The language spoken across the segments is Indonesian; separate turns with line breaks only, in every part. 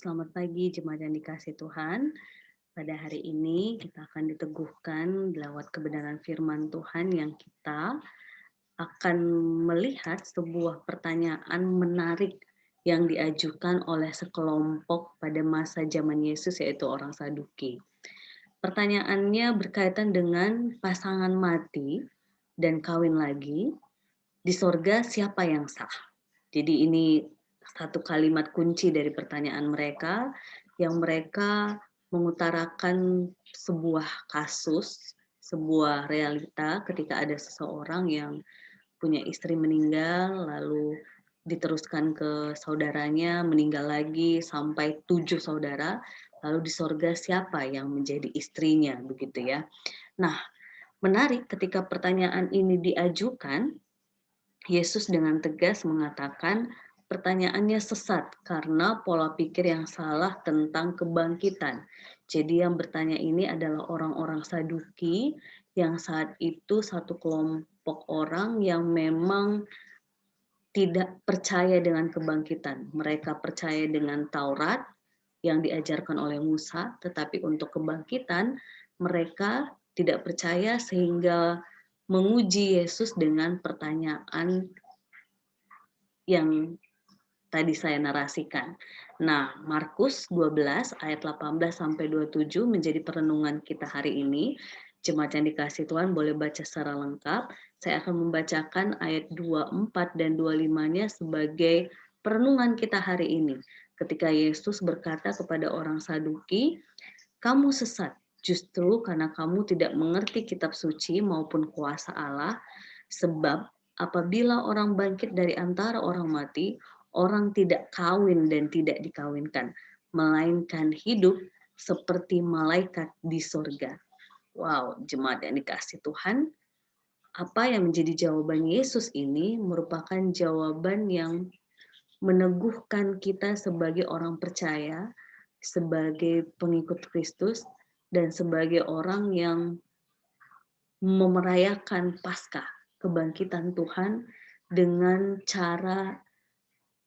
selamat pagi jemaat yang dikasih Tuhan. Pada hari ini kita akan diteguhkan lewat kebenaran firman Tuhan yang kita akan melihat sebuah pertanyaan menarik yang diajukan oleh sekelompok pada masa zaman Yesus, yaitu orang Saduki. Pertanyaannya berkaitan dengan pasangan mati dan kawin lagi, di sorga siapa yang sah? Jadi ini satu kalimat kunci dari pertanyaan mereka, yang mereka mengutarakan sebuah kasus, sebuah realita ketika ada seseorang yang punya istri meninggal, lalu diteruskan ke saudaranya, meninggal lagi sampai 7 saudara, lalu di sorga siapa yang menjadi istrinya, begitu ya. Nah, menarik ketika pertanyaan ini diajukan, Yesus dengan tegas mengatakan pertanyaannya sesat karena pola pikir yang salah tentang kebangkitan. Jadi yang bertanya ini adalah orang-orang Saduki yang saat itu satu kelompok orang yang memang tidak percaya dengan kebangkitan. Mereka percaya dengan Taurat yang diajarkan oleh Musa, tetapi untuk kebangkitan mereka tidak percaya sehingga menguji Yesus dengan pertanyaan yang tadi saya narasikan. Nah, Markus 12 ayat 18 sampai 27 menjadi perenungan kita hari ini. Jemaat yang dikasih Tuhan boleh baca secara lengkap. Saya akan membacakan ayat 24 dan 25-nya sebagai perenungan kita hari ini. Ketika Yesus berkata kepada orang Saduki, "Kamu sesat, justru karena kamu tidak mengerti kitab suci maupun kuasa Allah, sebab apabila orang bangkit dari antara orang mati, orang tidak kawin dan tidak dikawinkan, melainkan hidup seperti malaikat di sorga." Wow, jemaat yang dikasih Tuhan, apa yang menjadi jawaban Yesus ini merupakan jawaban yang meneguhkan kita sebagai orang percaya, sebagai pengikut Kristus, dan sebagai orang yang memerayakan Paskah, kebangkitan Tuhan dengan cara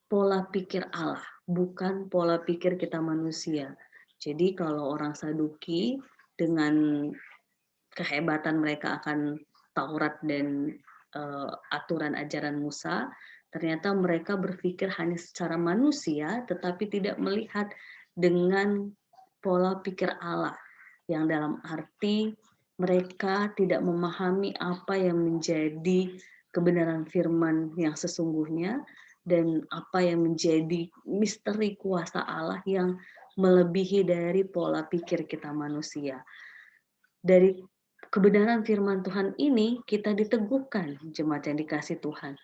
pola pikir Allah, bukan pola pikir kita manusia. Jadi kalau orang Saduki dengan kehebatan mereka akan Taurat dan aturan ajaran Musa, ternyata mereka berpikir hanya secara manusia, tetapi tidak melihat dengan pola pikir Allah, yang dalam arti mereka tidak memahami apa yang menjadi kebenaran firman yang sesungguhnya dan apa yang menjadi misteri kuasa Allah yang melebihi dari pola pikir kita manusia. Dari kebenaran firman Tuhan ini kita diteguhkan, jemaat yang dikasih Tuhan,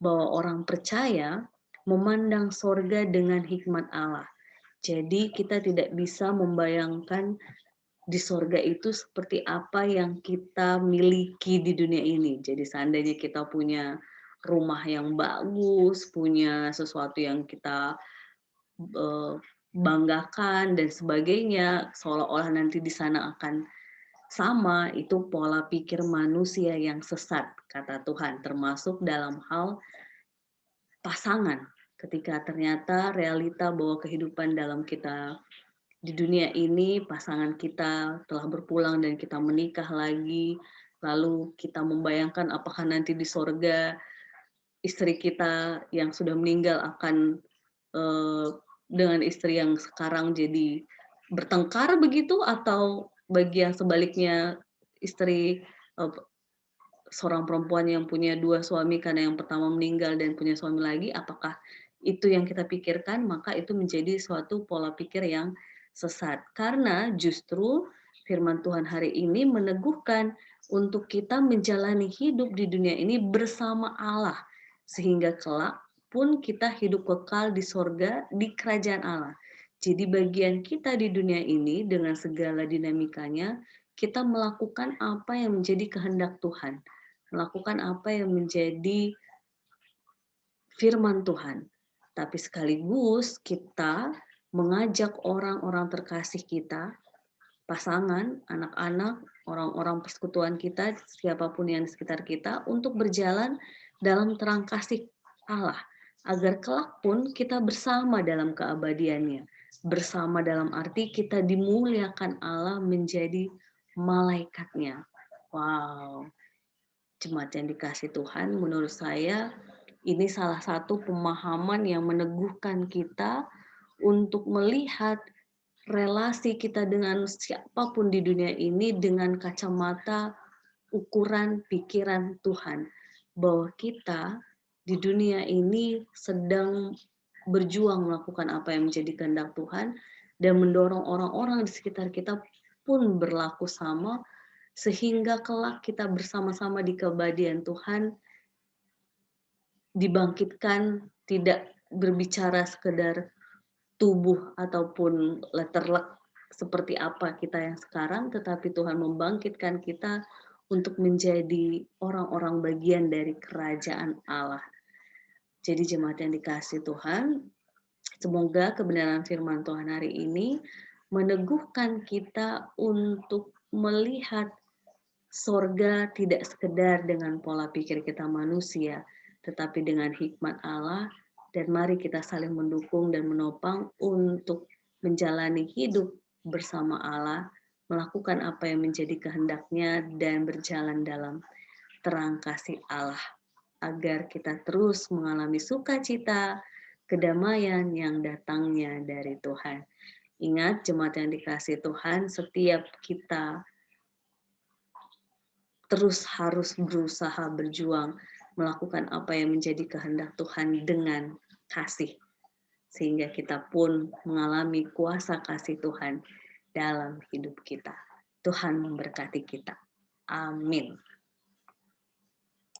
bahwa orang percaya memandang sorga dengan hikmat Allah. Jadi kita tidak bisa membayangkan di sorga itu seperti apa yang kita miliki di dunia ini. Jadi seandainya kita punya rumah yang bagus, punya sesuatu yang kita banggakan dan sebagainya, seolah-olah nanti di sana akan sama, itu pola pikir manusia yang sesat, kata Tuhan, termasuk dalam hal pasangan. Ketika ternyata realita bahwa kehidupan dalam kita di dunia ini, pasangan kita telah berpulang dan kita menikah lagi, lalu kita membayangkan apakah nanti di sorga istri kita yang sudah meninggal akan dengan istri yang sekarang jadi bertengkar begitu, atau bagi yang sebaliknya istri seorang perempuan yang punya 2 suami karena yang pertama meninggal dan punya suami lagi, apakah itu yang kita pikirkan? Maka itu menjadi suatu pola pikir yang sesat. Karena justru firman Tuhan hari ini meneguhkan untuk kita menjalani hidup di dunia ini bersama Allah, sehingga kelak pun kita hidup kekal di sorga, di kerajaan Allah. Jadi bagian kita di dunia ini dengan segala dinamikanya, kita melakukan apa yang menjadi kehendak Tuhan, melakukan apa yang menjadi firman Tuhan. Tapi sekaligus kita mengajak orang-orang terkasih kita, pasangan, anak-anak, orang-orang persekutuan kita, siapapun yang di sekitar kita, untuk berjalan dalam terang kasih Allah, agar kelak pun kita bersama dalam keabadiannya. bersama dalam arti kita dimuliakan Allah menjadi malaikatnya. Wow, jemaat yang dikasih Tuhan, menurut saya ini salah satu pemahaman yang meneguhkan kita untuk melihat relasi kita dengan siapapun di dunia ini dengan kacamata ukuran pikiran Tuhan. Bahwa kita di dunia ini sedang berjuang melakukan apa yang menjadi kehendak Tuhan dan mendorong orang-orang di sekitar kita pun berlaku sama, sehingga kelak kita bersama-sama di keabadian Tuhan dibangkitkan, tidak berbicara sekedar tubuh ataupun letterlek seperti apa kita yang sekarang, tetapi Tuhan membangkitkan kita untuk menjadi orang-orang bagian dari kerajaan Allah. Jadi jemaat yang dikasih Tuhan, semoga kebenaran firman Tuhan hari ini meneguhkan kita untuk melihat sorga tidak sekedar dengan pola pikir kita manusia, tetapi dengan hikmat Allah, dan mari kita saling mendukung dan menopang untuk menjalani hidup bersama Allah, melakukan apa yang menjadi kehendaknya, dan berjalan dalam terang kasih Allah, agar kita terus mengalami sukacita, kedamaian yang datangnya dari Tuhan. Ingat jemaat yang dikasih Tuhan, setiap kita terus harus berusaha berjuang melakukan apa yang menjadi kehendak Tuhan dengan kasih, sehingga kita pun mengalami kuasa kasih Tuhan dalam hidup kita. Tuhan memberkati kita. Amin.